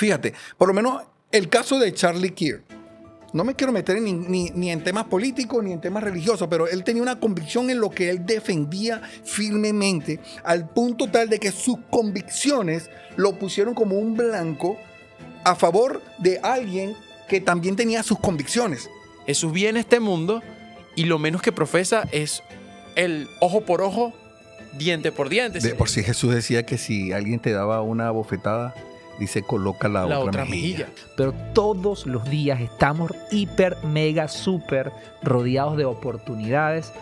Fíjate, por lo menos el caso de Charlie Kirk. No me quiero meter ni en temas políticos ni en temas religiosos, pero él tenía una convicción en lo que él defendía firmemente, al punto tal de que sus convicciones lo pusieron como un blanco a favor de alguien que también tenía sus convicciones. Jesús viene a este mundo y lo menos que profesa es el ojo por ojo, diente por diente. De por sí Jesús decía que si alguien te daba una bofetada, dice, coloca la otra mejilla. Pero todos los días estamos hiper, mega, súper rodeados de oportunidades.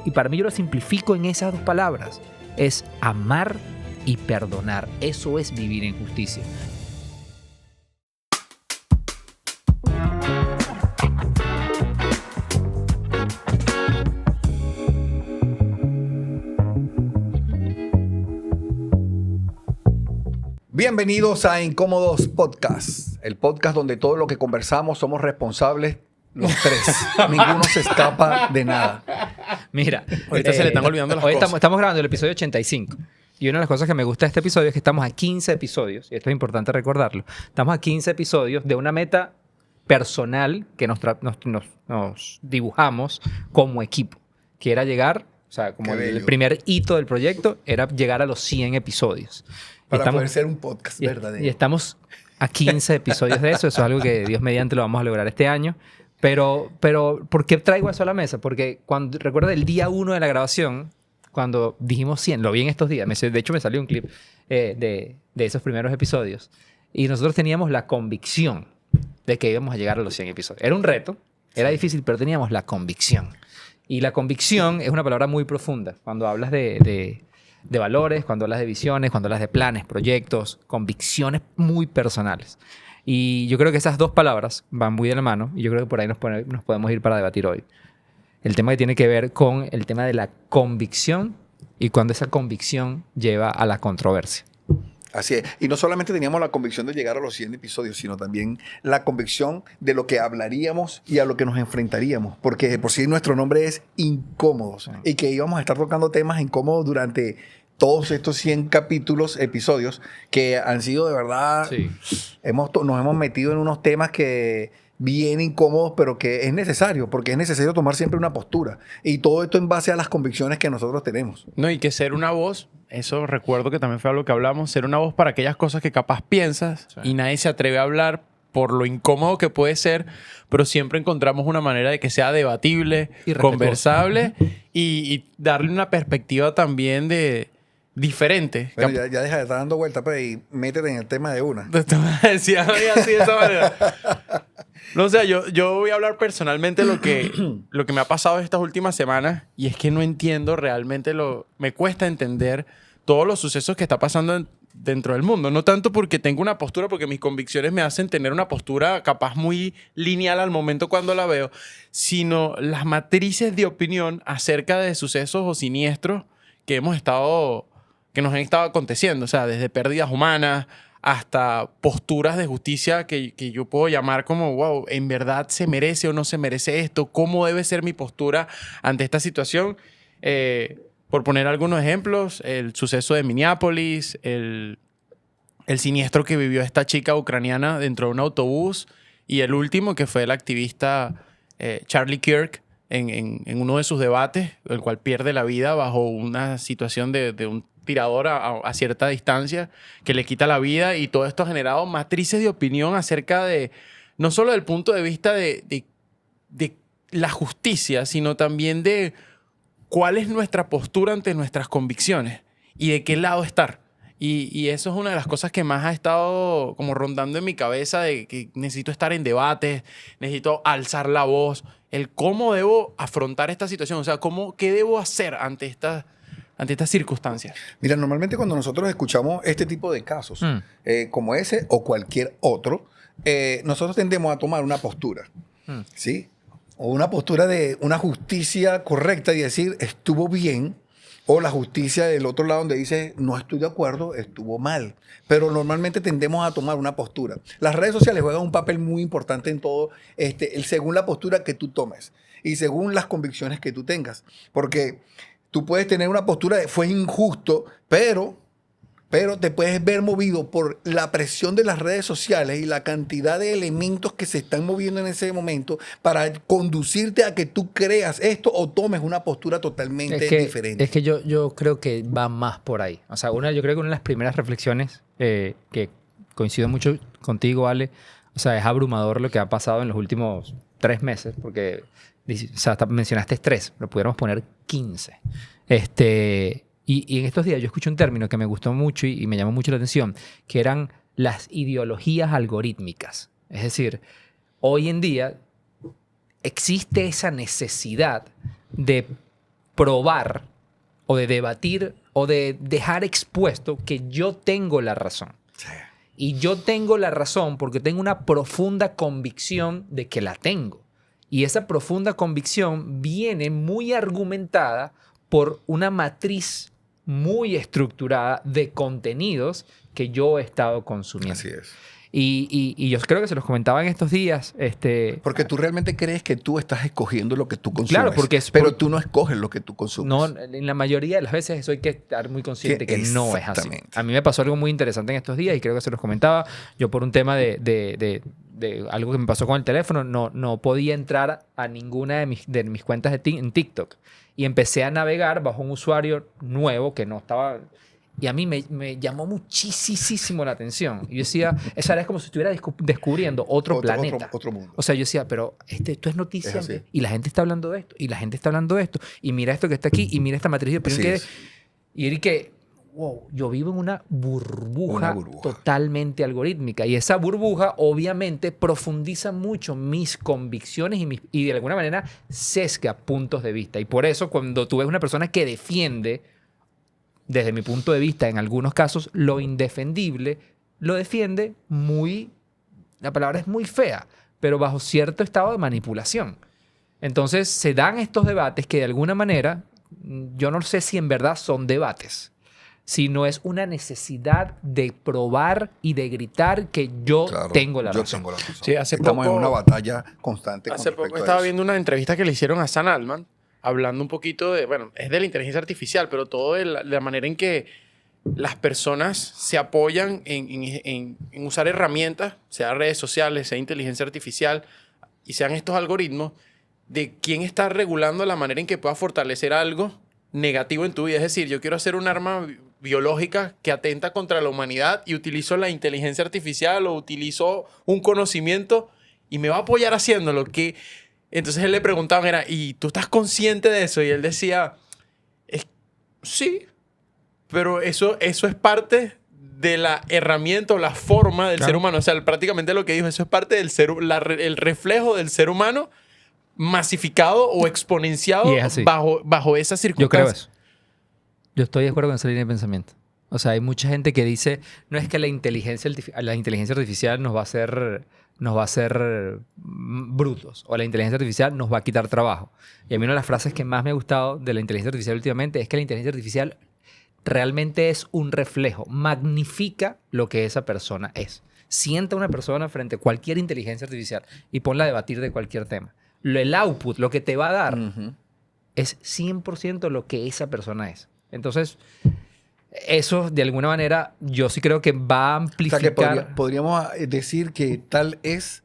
Y para mí yo lo simplifico en esas dos palabras. Es amar y perdonar. Eso es vivir en justicia. Bienvenidos a Incómodos Podcast, el podcast donde todo lo que conversamos somos responsables los tres. Ninguno se escapa de nada. Mira, ahorita se le están olvidando las hoy cosas. Estamos grabando el episodio 85. Y una de las cosas que me gusta de este episodio es que estamos a 15 episodios, y esto es importante recordarlo, estamos a 15 episodios de una meta personal que nos dibujamos como equipo, que era llegar, o sea, como el primer hito del proyecto era llegar a los 100 episodios. Para poder ser un podcast verdadero. Y estamos a 15 episodios de eso. Eso es algo que Dios mediante lo vamos a lograr este año. Pero ¿por qué traigo eso a la mesa? Porque recuerdo el día 1 de la grabación, cuando dijimos 100, lo vi en estos días. De hecho, me salió un clip de esos primeros episodios. Y nosotros teníamos la convicción de que íbamos a llegar a los 100 episodios. Era un reto, era difícil, pero teníamos la convicción. Y la convicción es una palabra muy profunda. Cuando hablas de valores, cuando hablas de visiones, cuando hablas de planes, proyectos, convicciones muy personales. Y yo creo que esas dos palabras van muy de la mano y yo creo que por ahí nos podemos ir para debatir hoy. El tema que tiene que ver con el tema de la convicción y cuando esa convicción lleva a la controversia. Así es. Y no solamente teníamos la convicción de llegar a los 100 episodios, sino también la convicción de lo que hablaríamos y a lo que nos enfrentaríamos. Porque de por sí nuestro nombre es Incómodos. Y que íbamos a estar tocando temas incómodos durante todos estos 100 episodios, que han sido de verdad... Sí. Nos hemos metido en unos temas que bien incómodos, pero que es necesario, porque es necesario tomar siempre una postura. Y todo esto en base a las convicciones que nosotros tenemos. No, y que ser una voz, eso recuerdo que también fue algo que hablamos, ser una voz para aquellas cosas que capaz piensas y nadie se atreve a hablar por lo incómodo que puede ser, pero siempre encontramos una manera de que sea debatible, y respetuoso, conversable y darle una perspectiva también de diferente. Bueno, ya deja de estar dando vueltas pues, y métete en el tema de una. Decía así de esa manera. No, o sea, yo voy a hablar personalmente lo que me ha pasado estas últimas semanas y es que no entiendo realmente me cuesta entender todos los sucesos que está pasando dentro del mundo. No tanto porque tengo una postura, porque mis convicciones me hacen tener una postura capaz muy lineal al momento cuando la veo, sino las matrices de opinión acerca de sucesos o siniestros que nos han estado aconteciendo. O sea, desde pérdidas humanas hasta posturas de justicia que yo puedo llamar como, wow, ¿en verdad se merece o no se merece esto? ¿Cómo debe ser mi postura ante esta situación? Por poner algunos ejemplos, el suceso de Minneapolis, el siniestro que vivió esta chica ucraniana dentro de un autobús y el último que fue el activista Charlie Kirk en uno de sus debates, el cual pierde la vida bajo una situación de un tirador a cierta distancia que le quita la vida, y todo esto ha generado matrices de opinión acerca de no solo del punto de vista de la justicia, sino también de cuál es nuestra postura ante nuestras convicciones y de qué lado estar. Y eso es una de las cosas que más ha estado como rondando en mi cabeza, de que necesito estar en debates, necesito alzar la voz, el cómo debo afrontar esta situación, o sea, qué debo hacer ante estas circunstancias. Mira, normalmente cuando nosotros escuchamos este tipo de casos, como ese o cualquier otro, nosotros tendemos a tomar una postura, ¿sí? O una postura de una justicia correcta y decir, estuvo bien, o la justicia del otro lado donde dice, no estoy de acuerdo, estuvo mal. Pero normalmente tendemos a tomar una postura. Las redes sociales juegan un papel muy importante en todo, según la postura que tú tomes y según las convicciones que tú tengas. Porque tú puedes tener una postura de fue injusto, pero Pero te puedes ver movido por la presión de las redes sociales y la cantidad de elementos que se están moviendo en ese momento para conducirte a que tú creas esto o tomes una postura totalmente diferente. Es que yo creo que va más por ahí. O sea, yo creo que una de las primeras reflexiones que coincido mucho contigo, Ale, o sea, es abrumador lo que ha pasado en los últimos 3 meses, porque o sea, mencionaste 3, pero pudiéramos poner 15. Y en estos días yo escuché un término que me gustó mucho y me llamó mucho la atención, que eran las ideologías algorítmicas. Es decir, hoy en día existe esa necesidad de probar o de debatir o de dejar expuesto que yo tengo la razón. Sí. Y yo tengo la razón porque tengo una profunda convicción de que la tengo. Y esa profunda convicción viene muy argumentada por una matriz muy estructurada de contenidos que yo he estado consumiendo. Así es. Y yo creo que se los comentaba en estos días. Porque tú realmente crees que tú estás escogiendo lo que tú consumes. Claro, porque pero tú no escoges lo que tú consumes. No, en la mayoría de las veces eso hay que estar muy consciente que no es así. Exactamente. A mí me pasó algo muy interesante en estos días y creo que se los comentaba. Yo por un tema de algo que me pasó con el teléfono, no podía entrar a ninguna de mis cuentas en TikTok. Y empecé a navegar bajo un usuario nuevo que no estaba... Y a mí me llamó muchísimo la atención. Y yo decía, esa era como si estuviera descubriendo otro planeta. Otro mundo. O sea, yo decía, pero esto es noticia. Es así. Y la gente está hablando de esto. Y la gente está hablando de esto. Y mira esto que está aquí. Y mira esta matriz. Y era que, wow, yo vivo en una burbuja totalmente algorítmica. Y esa burbuja, obviamente, profundiza mucho mis convicciones y de alguna manera sesga puntos de vista. Y por eso, cuando tú ves una persona que defiende, desde mi punto de vista, en algunos casos, lo indefendible, lo defiende muy... La palabra es muy fea, pero bajo cierto estado de manipulación. Entonces, se dan estos debates que de alguna manera, yo no sé si en verdad son debates, sino es una necesidad de probar y de gritar que yo tengo la razón. Yo tengo la razón. Sí, Estamos en una batalla constante. Hace poco estaba viendo una entrevista que le hicieron a Sam Altman, hablando un poquito de, bueno, es de la inteligencia artificial, pero todo de la manera en que las personas se apoyan en usar herramientas, sea redes sociales, sea inteligencia artificial, y sean estos algoritmos, de quién está regulando la manera en que pueda fortalecer algo negativo en tu vida. Es decir, yo quiero hacer un arma biológica que atenta contra la humanidad y utilizo la inteligencia artificial o utilizo un conocimiento y me va a apoyar haciéndolo. Entonces él le preguntaba, ¿y tú estás consciente de eso? Y él decía, sí, pero eso es parte de la herramienta o la forma del ser humano. O sea, prácticamente lo que dijo, eso es parte del el reflejo del ser humano masificado o exponenciado bajo esas circunstancias. Yo creo eso. Yo estoy de acuerdo con esa línea de pensamiento. O sea, hay mucha gente que dice, no es que la inteligencia artificial nos va a hacer brutos o la inteligencia artificial nos va a quitar trabajo. Y a mí una de las frases que más me ha gustado de la inteligencia artificial últimamente es que la inteligencia artificial realmente es un reflejo, magnifica lo que esa persona es. Sienta a una persona frente a cualquier inteligencia artificial y ponla a debatir de cualquier tema. El output, lo que te va a dar, es 100% lo que esa persona es. Entonces, eso, de alguna manera, yo sí creo que va a amplificar... O sea, que podríamos decir que tal es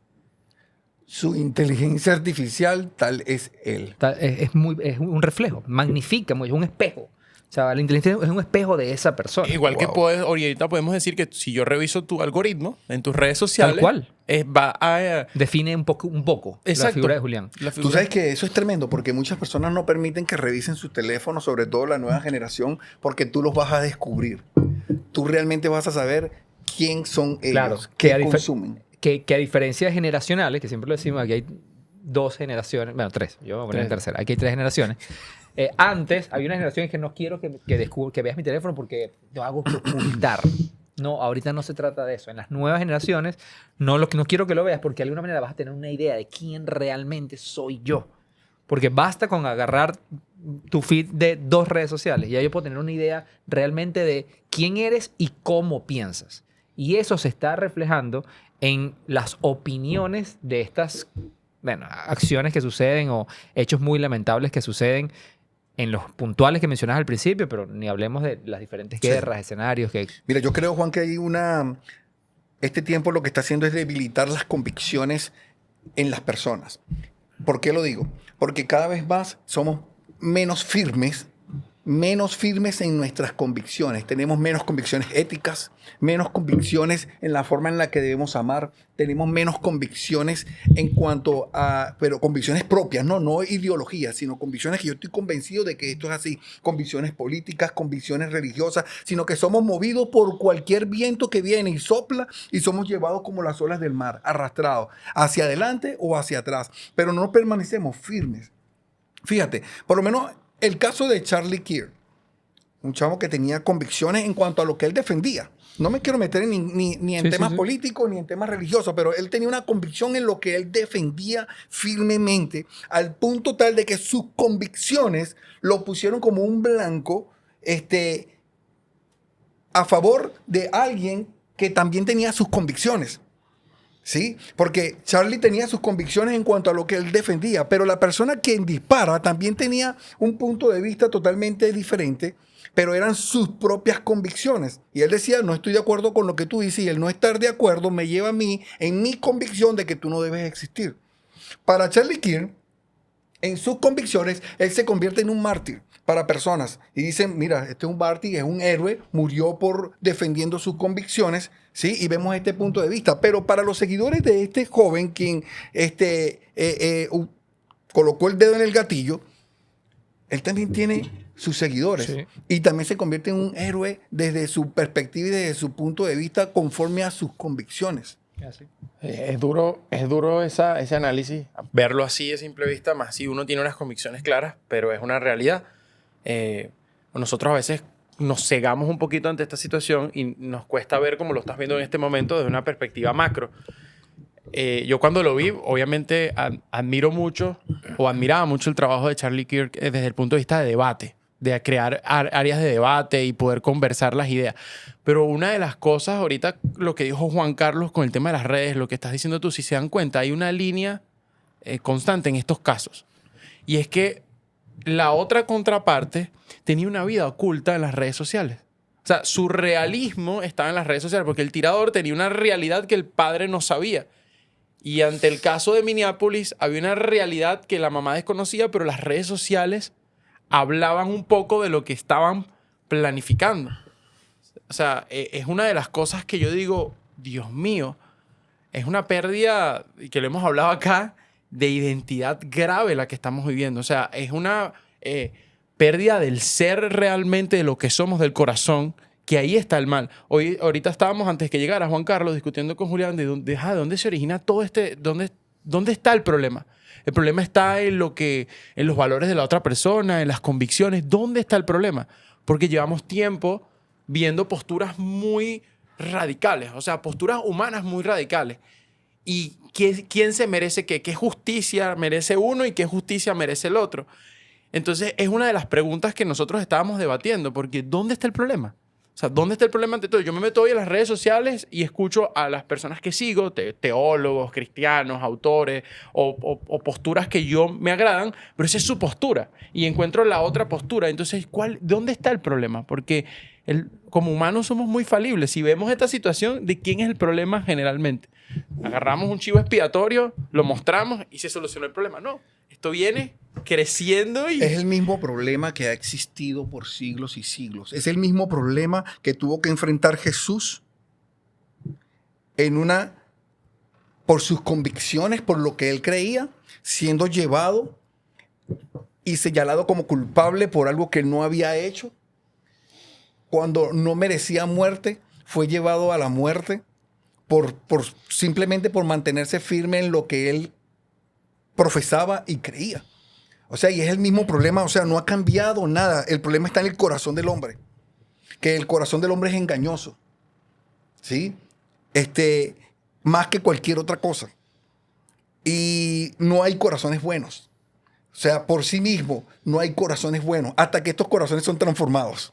su inteligencia artificial, tal es él. Es un reflejo, magnifica, es un espejo. O sea, la inteligencia es un espejo de esa persona. Igual que ahorita podemos decir que si yo reviso tu algoritmo en tus redes sociales... Tal cual. Va a... Define un poco la figura de Julián. Tú sabes que eso es tremendo porque muchas personas no permiten que revisen sus teléfonos, sobre todo la nueva generación, porque tú los vas a descubrir. Tú realmente vas a saber quién son ellos, qué consumen. Que a diferencia de generacionales, que siempre lo decimos, aquí hay 2 generaciones, bueno, 3, yo voy a poner en tercera, aquí hay 3 generaciones. Antes había una generación que no quiero que veas mi teléfono porque lo hago que ocultar. No, ahorita no se trata de eso. En las nuevas generaciones no quiero que lo veas porque de alguna manera vas a tener una idea de quién realmente soy yo. Porque basta con agarrar tu feed de 2 redes sociales y ya yo puedo tener una idea realmente de quién eres y cómo piensas. Y eso se está reflejando en las opiniones de estas acciones que suceden o hechos muy lamentables que suceden en los puntuales que mencionas al principio, pero ni hablemos de las diferentes guerras, escenarios que... Mira, yo creo, Juan, que hay este tiempo lo que está haciendo es debilitar las convicciones en las personas. ¿Por qué lo digo? Porque cada vez más somos menos firmes en nuestras convicciones. Tenemos menos convicciones éticas, menos convicciones en la forma en la que debemos amar. Tenemos menos convicciones en cuanto a, pero convicciones propias, no ideologías, sino convicciones que yo estoy convencido de que esto es así. Convicciones políticas, convicciones religiosas, sino que somos movidos por cualquier viento que viene y sopla y somos llevados como las olas del mar, arrastrados hacia adelante o hacia atrás. Pero no permanecemos firmes. Fíjate, por lo menos el caso de Charlie Kirk, un chavo que tenía convicciones en cuanto a lo que él defendía. No me quiero meter ni en temas políticos ni en temas religiosos, pero él tenía una convicción en lo que él defendía firmemente, al punto tal de que sus convicciones lo pusieron como un blanco a favor de alguien que también tenía sus convicciones. ¿Sí? Porque Charlie tenía sus convicciones en cuanto a lo que él defendía, pero la persona que dispara también tenía un punto de vista totalmente diferente, pero eran sus propias convicciones. Y él decía, no estoy de acuerdo con lo que tú dices, y el no estar de acuerdo me lleva a mí en mi convicción de que tú no debes existir. Para Charlie Kirk, en sus convicciones, él se convierte en un mártir para personas. Y dicen, mira, este es un mártir, es un héroe, murió por defendiendo sus convicciones, ¿sí? Y vemos este punto de vista. Pero para los seguidores de este joven, quien colocó el dedo en el gatillo, él también tiene sus seguidores. Sí. Y también se convierte en un héroe desde su perspectiva y desde su punto de vista conforme a sus convicciones. Así. Es duro ese análisis, verlo así de simple vista, más si uno tiene unas convicciones claras, pero es una realidad. Nosotros a veces nos cegamos un poquito ante esta situación y nos cuesta ver como lo estás viendo en este momento desde una perspectiva macro. Yo cuando lo vi, obviamente admiro mucho o admiraba mucho el trabajo de Charlie Kirk desde el punto de vista de debate, de crear áreas de debate y poder conversar las ideas. Pero una de las cosas, ahorita lo que dijo Juan Carlos con el tema de las redes, lo que estás diciendo tú, si se dan cuenta, hay una línea constante en estos casos. Y es que la otra contraparte tenía una vida oculta en las redes sociales. O sea, su realismo estaba en las redes sociales porque el tirador tenía una realidad que el padre no sabía. Y ante el caso de Minneapolis había una realidad que la mamá desconocía, pero las redes sociales hablaban un poco de lo que estaban planificando. O sea, es una de las cosas que yo digo, Dios mío, es una pérdida, que lo hemos hablado acá, de identidad grave la que estamos viviendo. O sea, es una pérdida del ser realmente, de lo que somos, del corazón, que ahí está el mal. Ahorita estábamos, antes que llegara Juan Carlos, discutiendo con Julián de dónde se origina todo dónde está el problema. El problema está en los valores de la otra persona, en las convicciones. ¿Dónde está el problema? Porque llevamos tiempo viendo posturas muy radicales, o sea, posturas humanas muy radicales. ¿Y quién se merece qué? ¿Qué justicia merece uno y qué justicia merece el otro? Entonces, es una de las preguntas que nosotros estábamos debatiendo, porque ¿dónde está el problema? O sea, ¿dónde está el problema ante todo? Yo me meto hoy en las redes sociales y escucho a las personas que sigo, teólogos, cristianos, autores o posturas que yo me agradan, pero esa es su postura. Y encuentro la otra postura. Entonces, ¿dónde está el problema? Porque como humanos somos muy falibles. Si vemos esta situación, ¿de quién es el problema generalmente? Agarramos un chivo expiatorio, lo mostramos y se solucionó el problema. No, esto viene creciendo y... Es el mismo problema que ha existido por siglos y siglos. Es el mismo problema que tuvo que enfrentar Jesús por sus convicciones, por lo que él creía, siendo llevado y señalado como culpable por algo que no había hecho. Cuando no merecía muerte, fue llevado a la muerte simplemente por mantenerse firme en lo que él profesaba y creía. O sea, y es el mismo problema, o sea, no ha cambiado nada. El problema está en el corazón del hombre, que el corazón del hombre es engañoso, ¿sí? Más que cualquier otra cosa. Y no hay corazones buenos. O sea, por sí mismo no hay corazones buenos hasta que estos corazones son transformados.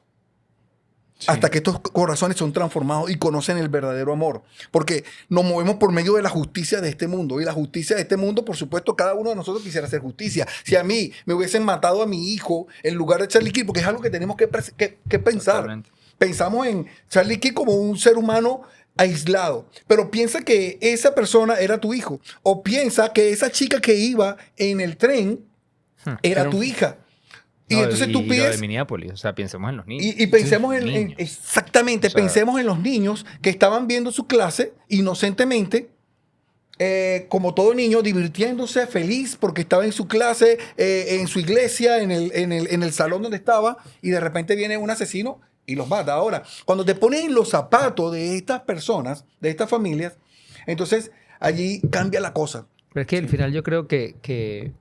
hasta que estos corazones son transformados y conocen el verdadero amor. Porque nos movemos por medio de la justicia de este mundo. Y la justicia de este mundo, por supuesto, cada uno de nosotros quisiera hacer justicia. Si a mí me hubiesen matado a mi hijo en lugar de Charlie Kirk, porque es algo que tenemos que pensar. Totalmente. Pensamos en Charlie Kirk como un ser humano aislado, pero piensa que esa persona era tu hijo, o piensa que esa chica que iba en el tren era tu hija. Y No, entonces tú y lo pides... de Minneapolis, o sea, pensemos en los niños. Y pensemos Niños. exactamente, O sea, pensemos en los niños que estaban viendo su clase inocentemente, como todo niño, divirtiéndose, feliz porque estaba en su clase, en su iglesia, en el salón donde estaba, y de repente viene un asesino y los mata. Ahora, cuando te pones en los zapatos de estas personas, de estas familias, entonces allí cambia la cosa. Pero es que al final yo creo que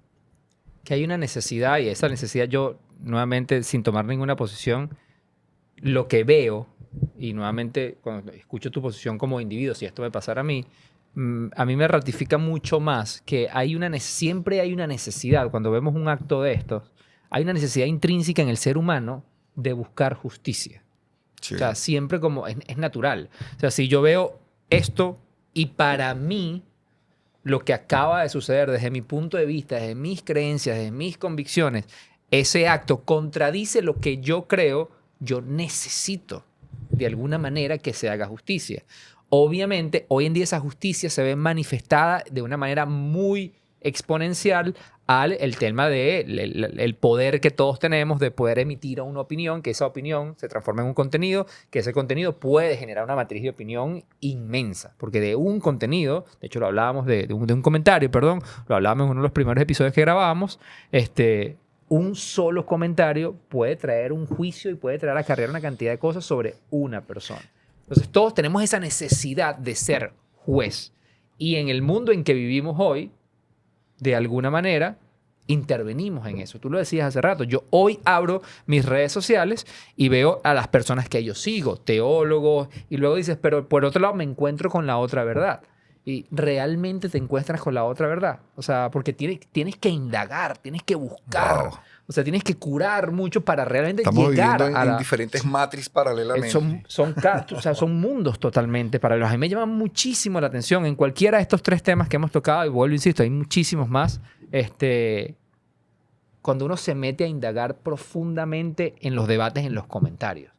hay una necesidad, y esa necesidad yo, nuevamente, sin tomar ninguna posición, lo que veo, y nuevamente cuando escucho tu posición como individuo, si esto me pasara a mí me ratifica mucho más que siempre hay una necesidad, cuando vemos un acto de estos, hay una necesidad intrínseca en el ser humano de buscar justicia. Sí. O sea, siempre como es natural. O sea, si yo veo esto y para mí lo que acaba de suceder desde mi punto de vista, desde mis creencias, desde mis convicciones, ese acto contradice lo que yo creo, yo necesito de alguna manera que se haga justicia. Obviamente, hoy en día esa justicia se ve manifestada de una manera muy exponencial al el tema del poder que todos tenemos de poder emitir una opinión, que esa opinión se transforma en un contenido, que ese contenido puede generar una matriz de opinión inmensa. Porque de un contenido, de hecho lo hablábamos de un comentario, perdón, lo hablábamos en uno de los primeros episodios que grabábamos, un solo comentario puede traer un juicio y puede traer acarrear una cantidad de cosas sobre una persona. Entonces todos tenemos esa necesidad de ser juez. Y en el mundo en que vivimos hoy, de alguna manera, intervenimos en eso. Tú lo decías hace rato. Yo hoy abro mis redes sociales y veo a las personas que yo sigo, teólogos, y luego dices, pero por otro lado me encuentro con la otra verdad. Y realmente te encuentras con la otra verdad. O sea, porque tienes que indagar, tienes que buscar. Wow. O sea, tienes que curar mucho para realmente Estamos llegar viviendo a en diferentes matrices paralelamente. Son mundos totalmente paralelos. A mí me llama muchísimo la atención en cualquiera de estos tres temas que hemos tocado, y vuelvo, insisto, hay muchísimos más. Cuando uno se mete a indagar profundamente en los debates, en los comentarios.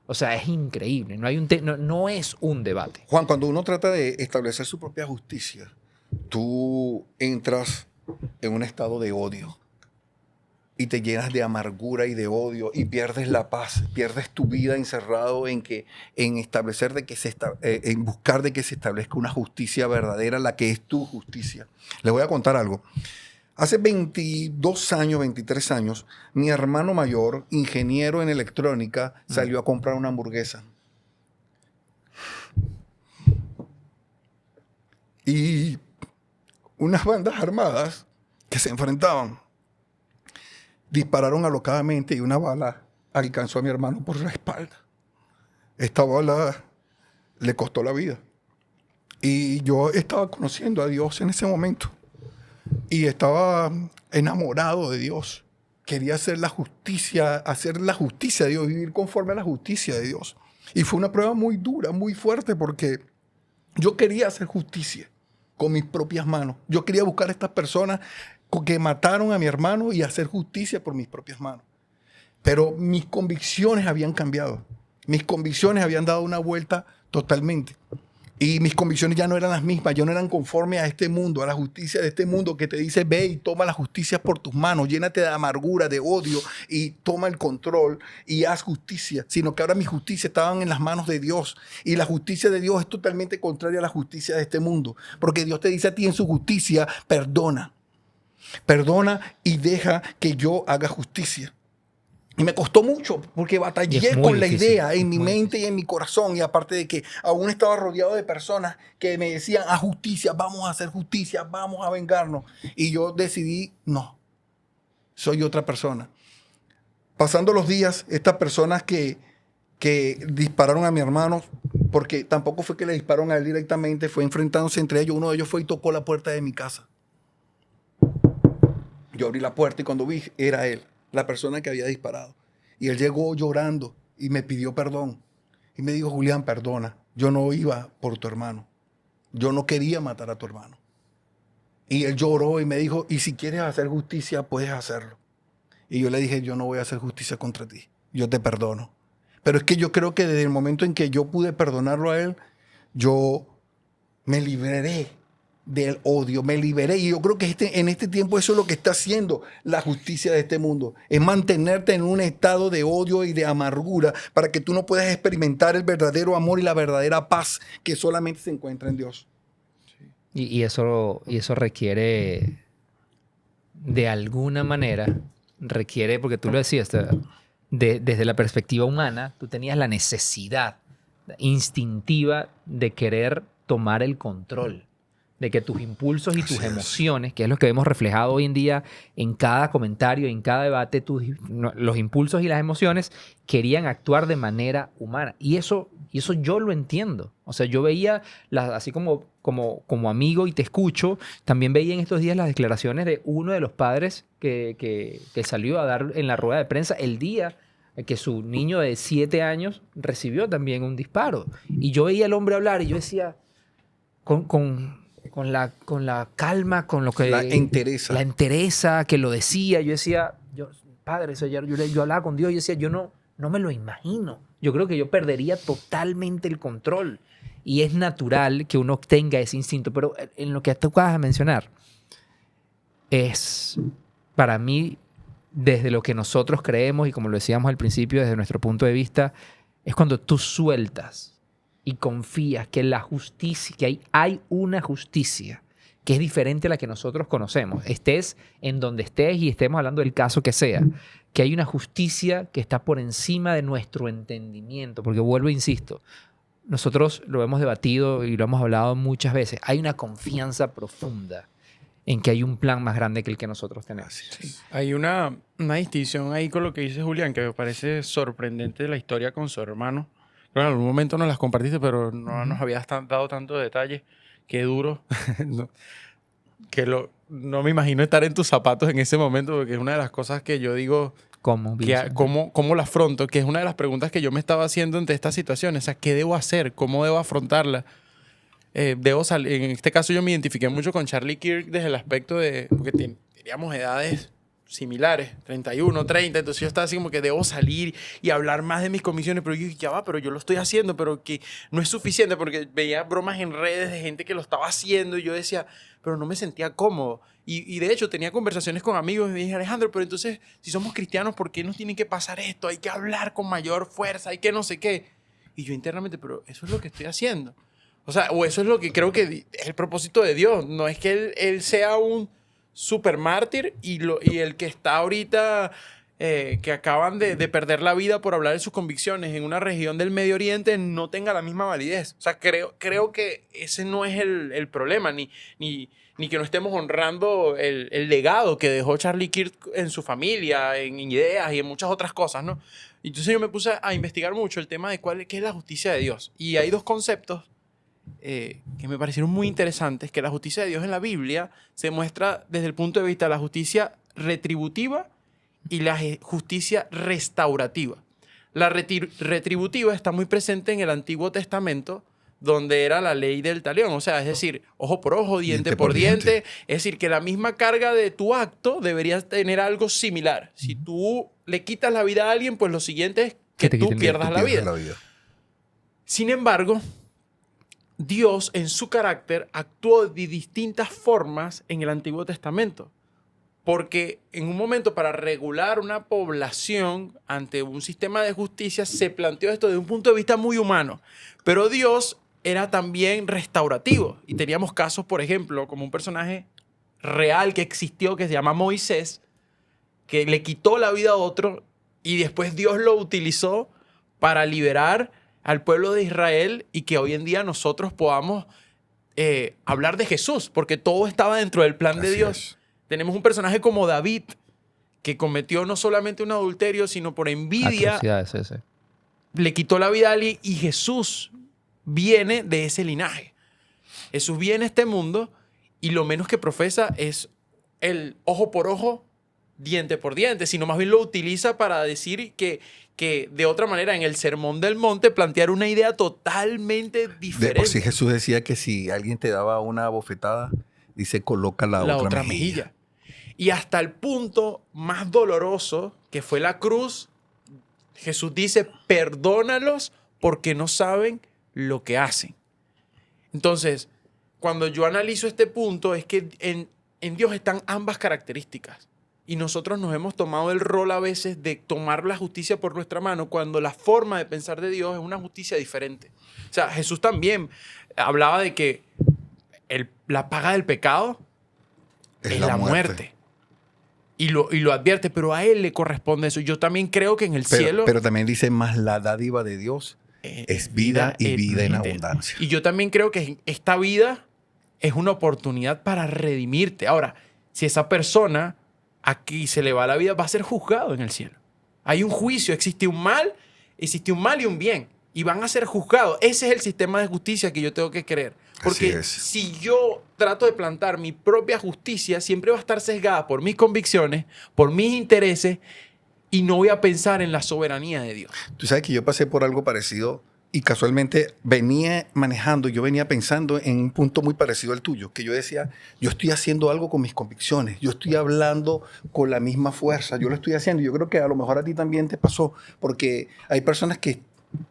O sea, es increíble. No es un debate. Juan, cuando uno trata de establecer su propia justicia, tú entras en un estado de odio y te llenas de amargura y de odio y pierdes la paz, pierdes tu vida encerrado en establecer en buscar de que se establezca una justicia verdadera, la que es tu justicia. Les voy a contar algo. Hace 22 años, 23 años, mi hermano mayor, ingeniero en electrónica, salió a comprar una hamburguesa. Y unas bandas armadas que se enfrentaban dispararon alocadamente y una bala alcanzó a mi hermano por la espalda. Esta bala le costó la vida. Y yo estaba conociendo a Dios en ese momento. Y estaba enamorado de Dios. Quería hacer la justicia de Dios, vivir conforme a la justicia de Dios. Y fue una prueba muy dura, muy fuerte, porque yo quería hacer justicia con mis propias manos. Yo quería buscar a estas personas que mataron a mi hermano y hacer justicia por mis propias manos. Pero mis convicciones habían cambiado. Mis convicciones habían dado una vuelta totalmente. Y mis convicciones ya no eran las mismas, ya no eran conformes a este mundo, a la justicia de este mundo que te dice, ve y toma la justicia por tus manos, llénate de amargura, de odio y toma el control y haz justicia. Sino que ahora mi justicia estaba en las manos de Dios. Y la justicia de Dios es totalmente contraria a la justicia de este mundo. Porque Dios te dice a ti en su justicia, perdona. Perdona y deja que yo haga justicia. Y me costó mucho porque batallé con la idea en mi mente y en mi corazón. Y aparte de que aún estaba rodeado de personas que me decían, haz justicia, vamos a hacer justicia, vamos a vengarnos. Y yo decidí, no, soy otra persona. Pasando los días, estas personas que dispararon a mi hermano, porque tampoco fue que le dispararon a él directamente, fue enfrentándose entre ellos. Uno de ellos fue y tocó la puerta de mi casa. Yo abrí la puerta y cuando vi, era él, la persona que había disparado. Y él llegó llorando y me pidió perdón. y me dijo, Julián, perdona, yo no iba por tu hermano. Yo no quería matar a tu hermano. Y él lloró y me dijo, y si quieres hacer justicia, puedes hacerlo. Y yo le dije, yo no voy a hacer justicia contra ti. Yo te perdono. Pero es que yo creo que desde el momento en que yo pude perdonarlo a él, yo me liberé del odio, me liberé. Y yo creo que en este tiempo eso es lo que está haciendo la justicia de este mundo. Es mantenerte en un estado de odio y de amargura para que tú no puedas experimentar el verdadero amor y la verdadera paz que solamente se encuentra en Dios. Y eso requiere, de alguna manera, porque tú lo decías, desde la perspectiva humana, tú tenías la necesidad instintiva de querer tomar el control, de que tus impulsos y tus emociones, que es lo que vemos reflejado hoy en día en cada comentario, en cada debate, los impulsos y las emociones querían actuar de manera humana. Y eso yo lo entiendo. O sea, yo veía, así como amigo y te escucho, también veía en estos días las declaraciones de uno de los padres que salió a dar en la rueda de prensa el día que su niño de 7 años recibió también un disparo. Y yo veía al hombre hablar y yo decía, con la calma, con lo que... La entereza que lo decía. Yo decía, padre, yo hablaba con Dios y decía, yo no me lo imagino. Yo creo que yo perdería totalmente el control. Y es natural que uno tenga ese instinto. Pero en lo que tú acabas de mencionar, es para mí, desde lo que nosotros creemos y como lo decíamos al principio, desde nuestro punto de vista, es cuando tú sueltas y confías que la justicia, que hay una justicia que es diferente a la que nosotros conocemos. Estés en donde estés y estemos hablando del caso que sea, que hay una justicia que está por encima de nuestro entendimiento. Porque vuelvo e insisto, nosotros lo hemos debatido y lo hemos hablado muchas veces. Hay una confianza profunda en que hay un plan más grande que el que nosotros tenemos. Sí. Hay una distinción ahí con lo que dice Julián, que me parece sorprendente de la historia con su hermano. Bueno, en algún momento nos las compartiste, pero no nos habías dado tantos detalles. Qué duro. No me imagino estar en tus zapatos en ese momento, porque es una de las cosas que yo digo... ¿Cómo la afronto? Que es una de las preguntas que yo me estaba haciendo ante esta situación. O sea, ¿qué debo hacer? ¿Cómo debo afrontarla? En este caso yo me identifiqué mucho con Charlie Kirk desde el aspecto de... Porque teníamos edades similares, 31, 30, entonces yo estaba así como que debo salir y hablar más de mis convicciones, pero yo pero yo lo estoy haciendo, pero que no es suficiente, porque veía bromas en redes de gente que lo estaba haciendo y yo decía, pero no me sentía cómodo. Y de hecho tenía conversaciones con amigos y me dije, Alejandro, pero entonces si somos cristianos, ¿por qué nos tiene que pasar esto? Hay que hablar con mayor fuerza, hay que no sé qué. Y yo internamente, pero eso es lo que estoy haciendo. O sea, o eso es lo que creo que es el propósito de Dios. No es que él sea un super mártir y el que está ahorita, que acaban de perder la vida por hablar de sus convicciones en una región del Medio Oriente, no tenga la misma validez. O sea, creo que ese no es el problema, ni que no estemos honrando el legado que dejó Charlie Kirk en su familia, en ideas y en muchas otras cosas, ¿no? Entonces yo me puse a investigar mucho el tema de qué es la justicia de Dios. Y hay dos conceptos que me parecieron muy interesantes, que la justicia de Dios en la Biblia se muestra desde el punto de vista de la justicia retributiva y la justicia restaurativa. La retributiva está muy presente en el Antiguo Testamento, donde era la ley del talión, o sea, es decir, ojo por ojo, diente por diente, es decir, que la misma carga de tu acto debería tener algo similar. Si tú le quitas la vida a alguien, pues lo siguiente es que tú pierdas la vida. Sin embargo, Dios en su carácter actuó de distintas formas en el Antiguo Testamento. Porque en un momento para regular una población ante un sistema de justicia se planteó esto desde un punto de vista muy humano. Pero Dios era también restaurativo. Y teníamos casos, por ejemplo, como un personaje real que existió que se llama Moisés, que le quitó la vida a otro y después Dios lo utilizó para liberar al pueblo de Israel y que hoy en día nosotros podamos hablar de Jesús, porque todo estaba dentro del plan de Dios. Tenemos un personaje como David, que cometió no solamente un adulterio, sino por envidia le quitó la vida a alguien, y Jesús viene de ese linaje. Jesús viene a este mundo y lo menos que profesa es el ojo por ojo, diente por diente, sino más bien lo utiliza para decir que de otra manera en el Sermón del Monte plantear una idea totalmente diferente. De por sí Jesús decía que si alguien te daba una bofetada, dice, coloca la otra mejilla. Y hasta el punto más doloroso, que fue la cruz, Jesús dice, perdónalos porque no saben lo que hacen. Entonces, cuando yo analizo este punto, es que en Dios están ambas características. Y nosotros nos hemos tomado el rol a veces de tomar la justicia por nuestra mano cuando la forma de pensar de Dios es una justicia diferente. O sea, Jesús también hablaba de que la paga del pecado es la muerte. Y lo advierte, pero a Él le corresponde eso. Yo también creo que en el cielo... Pero también dice, más la dádiva de Dios es vida y vida en abundancia. Y yo también creo que esta vida es una oportunidad para redimirte. Ahora, si esa persona aquí se le va la vida, va a ser juzgado en el cielo. Hay un juicio, existe un mal y un bien. Y van a ser juzgados. Ese es el sistema de justicia que yo tengo que creer. Porque si yo trato de plantar mi propia justicia, siempre va a estar sesgada por mis convicciones, por mis intereses, y no voy a pensar en la soberanía de Dios. Tú sabes que yo pasé por algo parecido y casualmente venía manejando, yo venía pensando en un punto muy parecido al tuyo, que yo decía, yo estoy haciendo algo con mis convicciones, yo estoy hablando con la misma fuerza, yo lo estoy haciendo. Yo creo que a lo mejor a ti también te pasó, porque hay personas que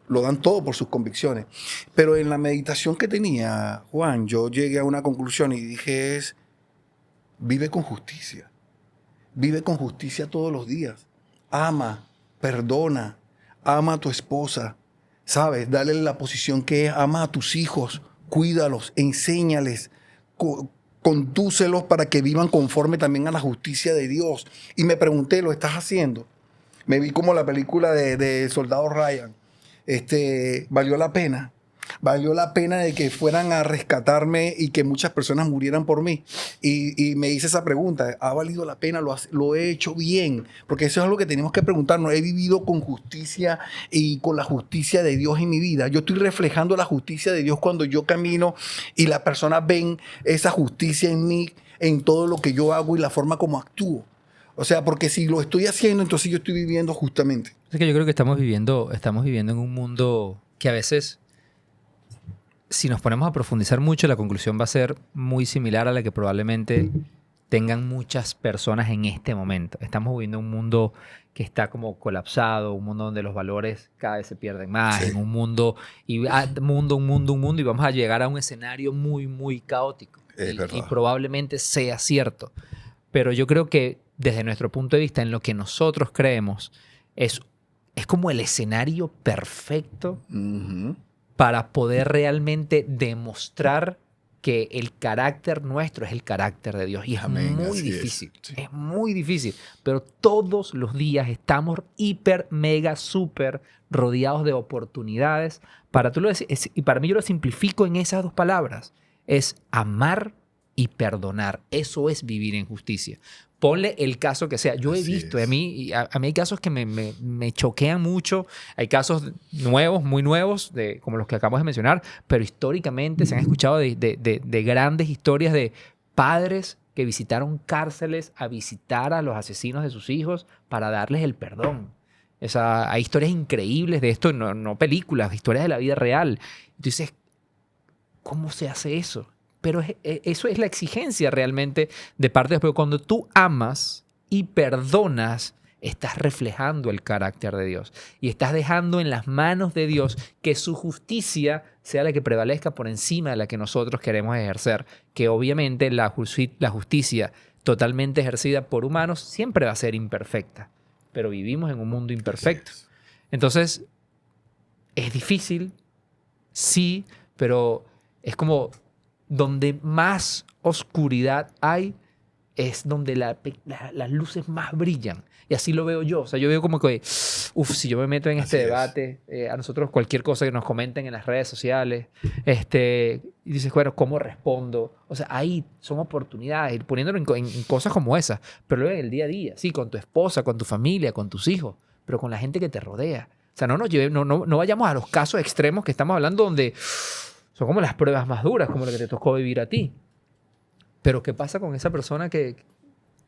lo dan todo por sus convicciones. Pero en la meditación que tenía, Juan, yo llegué a una conclusión y dije vive con justicia. Vive con justicia todos los días. Ama, perdona, ama a tu esposa. ¿Sabes? Dale la posición que es, ama a tus hijos, cuídalos, enséñales, condúcelos para que vivan conforme también a la justicia de Dios. Y me pregunté, ¿lo estás haciendo? Me vi como la película de Soldado Ryan. ¿Valió la pena? ¿Valió la pena de que fueran a rescatarme y que muchas personas murieran por mí? Y me hice esa pregunta, ¿ha valido la pena? ¿Lo he hecho bien? Porque eso es algo que tenemos que preguntarnos. ¿He vivido con justicia y con la justicia de Dios en mi vida? Yo estoy reflejando la justicia de Dios cuando yo camino y las personas ven esa justicia en mí, en todo lo que yo hago y la forma como actúo. O sea, porque si lo estoy haciendo, entonces yo estoy viviendo justamente. Es que yo creo que estamos viviendo en un mundo que a veces, si nos ponemos a profundizar mucho, la conclusión va a ser muy similar a la que probablemente tengan muchas personas en este momento. Estamos viviendo un mundo que está como colapsado, un mundo donde los valores cada vez se pierden más, en un mundo, y vamos a llegar a un escenario muy, muy caótico. Y probablemente sea cierto. Pero yo creo que desde nuestro punto de vista, en lo que nosotros creemos, es como el escenario perfecto para poder realmente demostrar que el carácter nuestro es el carácter de Dios. Y es muy difícil. Es muy difícil. Pero todos los días estamos hiper, mega, súper rodeados de oportunidades. Y para mí yo lo simplifico en esas dos palabras. Es amar y perdonar. Eso es vivir en justicia. Ponle el caso que sea. Yo he visto, a mí hay casos que me choquean mucho. Hay casos nuevos, muy nuevos, como los que acabamos de mencionar, pero históricamente se han escuchado de grandes historias de padres que visitaron cárceles a visitar a los asesinos de sus hijos para darles el perdón. Hay historias increíbles de esto, no películas, historias de la vida real. Entonces, ¿cómo se hace eso? Pero eso es la exigencia realmente de parte de Dios. Pero cuando tú amas y perdonas, estás reflejando el carácter de Dios. Y estás dejando en las manos de Dios que su justicia sea la que prevalezca por encima de la que nosotros queremos ejercer. Que obviamente la justicia totalmente ejercida por humanos siempre va a ser imperfecta. Pero vivimos en un mundo imperfecto. Entonces, es difícil, sí, pero es como... donde más oscuridad hay, es donde las luces más brillan. Y así lo veo yo. O sea, yo veo como que, si yo me meto en este debate, a nosotros cualquier cosa que nos comenten en las redes sociales, y dices, bueno, ¿cómo respondo? O sea, ahí son oportunidades, ir poniéndolo en cosas como esas. Pero luego en el día a día, sí, con tu esposa, con tu familia, con tus hijos, pero con la gente que te rodea. O sea, no vayamos a los casos extremos que estamos hablando donde... son como las pruebas más duras, como lo que te tocó vivir a ti. Pero ¿qué pasa con esa persona que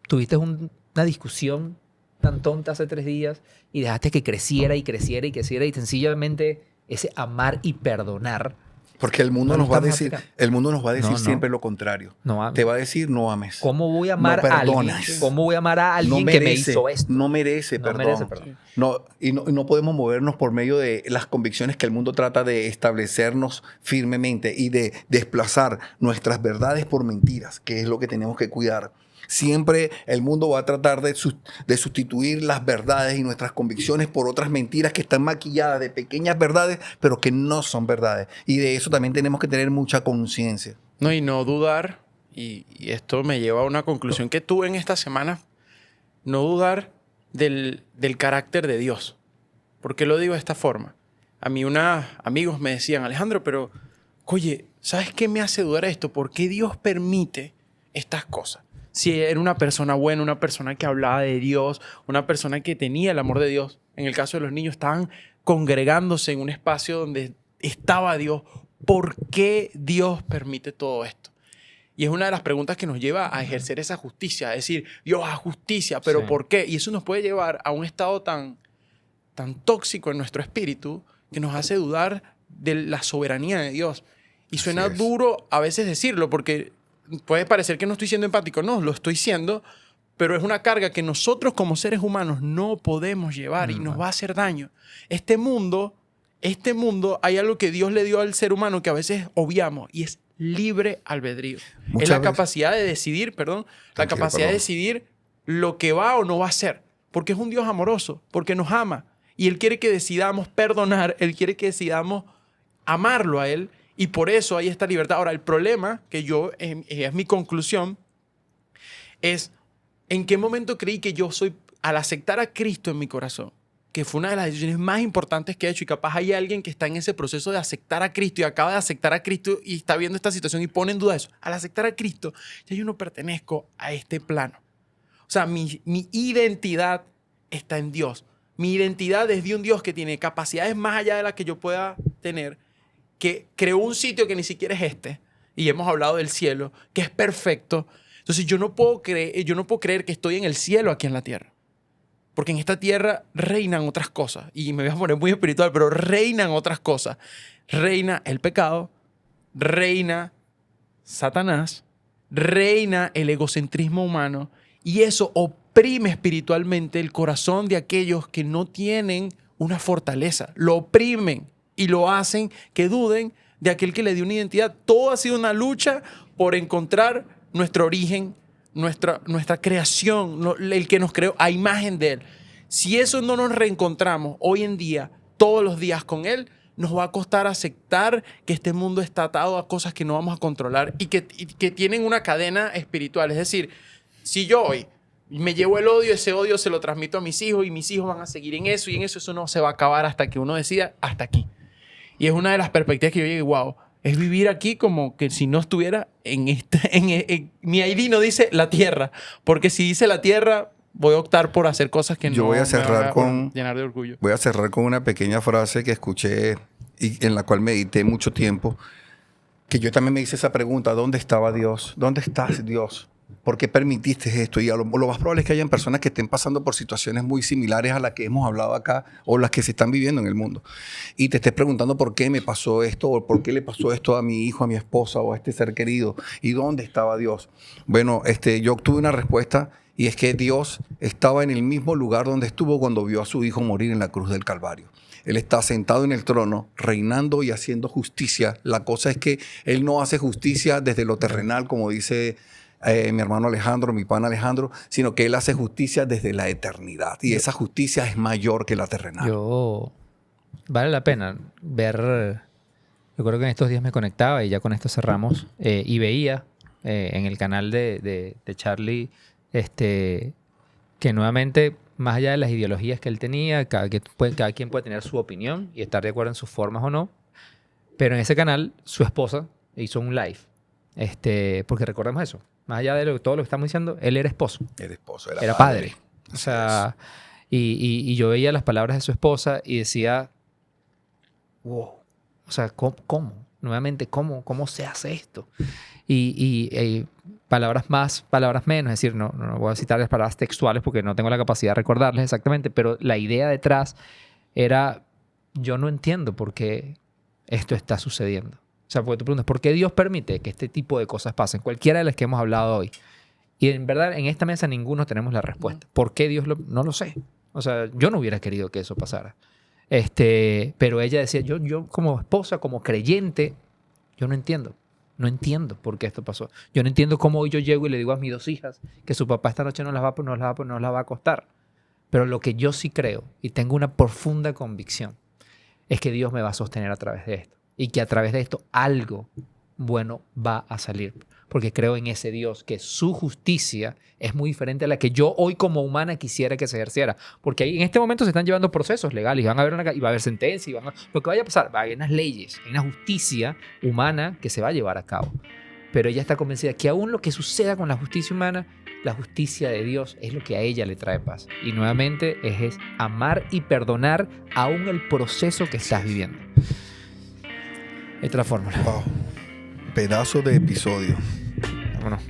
tuviste una discusión tan tonta hace 3 días y dejaste que creciera y creciera y creciera y sencillamente ese amar y perdonar. Porque el mundo nos va a decir, No. siempre lo contrario. No ames. Te va a decir no ames. ¿Cómo voy a amar No a alguien? perdonas. ¿Cómo voy a amar a alguien que me hizo esto? No merece perdón. merece perdón. No podemos movernos por medio de las convicciones que el mundo trata de establecernos firmemente y de desplazar nuestras verdades por mentiras, que es lo que tenemos que cuidar. Siempre el mundo va a tratar de sustituir las verdades y nuestras convicciones por otras mentiras que están maquilladas de pequeñas verdades, pero que no son verdades. Y de eso también tenemos que tener mucha conciencia. No, y no dudar, y esto me lleva a una conclusión que tuve en esta semana, no dudar del carácter de Dios. ¿Por qué lo digo de esta forma? A mí unos amigos me decían, Alejandro, pero, oye, ¿sabes qué me hace dudar esto? ¿Por qué Dios permite estas cosas? Si era una persona buena, una persona que hablaba de Dios, una persona que tenía el amor de Dios. En el caso de los niños, estaban congregándose en un espacio donde estaba Dios. ¿Por qué Dios permite todo esto? Y es una de las preguntas que nos lleva a ejercer esa justicia. A decir, Dios, haz justicia, ¿pero por qué? Y eso nos puede llevar a un estado tan tóxico en nuestro espíritu que nos hace dudar de la soberanía de Dios. Y suena duro a veces decirlo porque puede parecer que no estoy siendo empático. No, lo estoy siendo, pero es una carga que nosotros como seres humanos no podemos llevar y nos va a hacer daño. Este mundo, hay algo que Dios le dio al ser humano que a veces obviamos y es libre albedrío. Es la capacidad de decidir, de decidir lo que va o no va a hacer. Porque es un Dios amoroso, porque nos ama. Y Él quiere que decidamos perdonar, Él quiere que decidamos amarlo a Él. Y por eso hay esta libertad. Ahora, el problema, que es mi conclusión, es en qué momento creí que yo soy, al aceptar a Cristo en mi corazón, que fue una de las decisiones más importantes que he hecho, y capaz hay alguien que está en ese proceso de aceptar a Cristo y acaba de aceptar a Cristo y está viendo esta situación y pone en duda eso. Al aceptar a Cristo, ya yo no pertenezco a este plano. O sea, mi identidad está en Dios. Mi identidad es de un Dios que tiene capacidades más allá de las que yo pueda tener, que creó un sitio que ni siquiera es este, y hemos hablado del cielo, que es perfecto. Entonces yo no puedo creer que estoy en el cielo aquí en la tierra. Porque en esta tierra reinan otras cosas. Y me voy a poner muy espiritual, pero reinan otras cosas. Reina el pecado, reina Satanás, reina el egocentrismo humano, y eso oprime espiritualmente el corazón de aquellos que no tienen una fortaleza. Lo oprimen y lo hacen que duden de aquel que le dio una identidad. Todo ha sido una lucha por encontrar nuestro origen, nuestra creación, el que nos creó a imagen de Él. Si eso no nos reencontramos hoy en día, todos los días con Él, nos va a costar aceptar que este mundo está atado a cosas que no vamos a controlar y que tienen una cadena espiritual. Es decir, si yo hoy me llevo el odio, ese odio se lo transmito a mis hijos y mis hijos van a seguir en eso y en eso no se va a acabar hasta que uno decida hasta aquí. Y es una de las perspectivas que yo llegué, wow, es vivir aquí como que si no estuviera mi ID no dice la tierra, porque si dice la tierra, voy a optar por hacer cosas que yo no voy a cerrar me van a llenar de orgullo. Voy a cerrar con una pequeña frase que escuché y en la cual medité mucho tiempo, que yo también me hice esa pregunta, ¿dónde estaba Dios? ¿Dónde estás, Dios? ¿Por qué permitiste esto? Y lo más probable es que hayan personas que estén pasando por situaciones muy similares a las que hemos hablado acá o las que se están viviendo en el mundo. Y te estés preguntando por qué me pasó esto o por qué le pasó esto a mi hijo, a mi esposa o a este ser querido. ¿Y dónde estaba Dios? Bueno, yo obtuve una respuesta y es que Dios estaba en el mismo lugar donde estuvo cuando vio a su hijo morir en la cruz del Calvario. Él está sentado en el trono, reinando y haciendo justicia. La cosa es que Él no hace justicia desde lo terrenal, como dice mi hermano Alejandro, mi pana Alejandro, sino que Él hace justicia desde la eternidad. Y esa justicia es mayor que la terrenal. Vale la pena ver. Recuerdo que en estos días me conectaba y ya con esto cerramos. Y veía en el canal de Charlie que nuevamente, más allá de las ideologías que él tenía, cada quien puede tener su opinión y estar de acuerdo en sus formas o no. Pero en ese canal, su esposa hizo un live. Porque recordemos eso. Más allá de todo lo que estamos diciendo, él era esposo. Era esposo, era padre. O sea, y yo veía las palabras de su esposa y decía, wow. O sea, ¿cómo? Nuevamente, ¿cómo se hace esto? Y palabras más, palabras menos. Es decir, no voy a citar las palabras textuales porque no tengo la capacidad de recordarles exactamente, pero la idea detrás era, yo no entiendo por qué esto está sucediendo. O sea, porque tú preguntas, ¿por qué Dios permite que este tipo de cosas pasen? Cualquiera de las que hemos hablado hoy. Y en verdad, en esta mesa ninguno tenemos la respuesta. ¿Por qué Dios no lo sé? O sea, yo no hubiera querido que eso pasara. Pero ella decía, yo como esposa, como creyente, yo no entiendo. No entiendo por qué esto pasó. Yo no entiendo cómo hoy yo llego y le digo a mis 2 hijas que su papá esta noche no las va a acostar. Pero lo que yo sí creo, y tengo una profunda convicción, es que Dios me va a sostener a través de esto. Y que a través de esto algo bueno va a salir. Porque creo en ese Dios, que su justicia es muy diferente a la que yo hoy como humana quisiera que se ejerciera. Porque ahí en este momento se están llevando procesos legales y va a haber sentencia. Lo que vaya a pasar, va a haber unas leyes, hay una justicia humana que se va a llevar a cabo. Pero ella está convencida que aún lo que suceda con la justicia humana, la justicia de Dios es lo que a ella le trae paz. Y nuevamente es amar y perdonar aún el proceso que estás viviendo. Esta es la fórmula. Wow. Pedazo de episodio. Vámonos.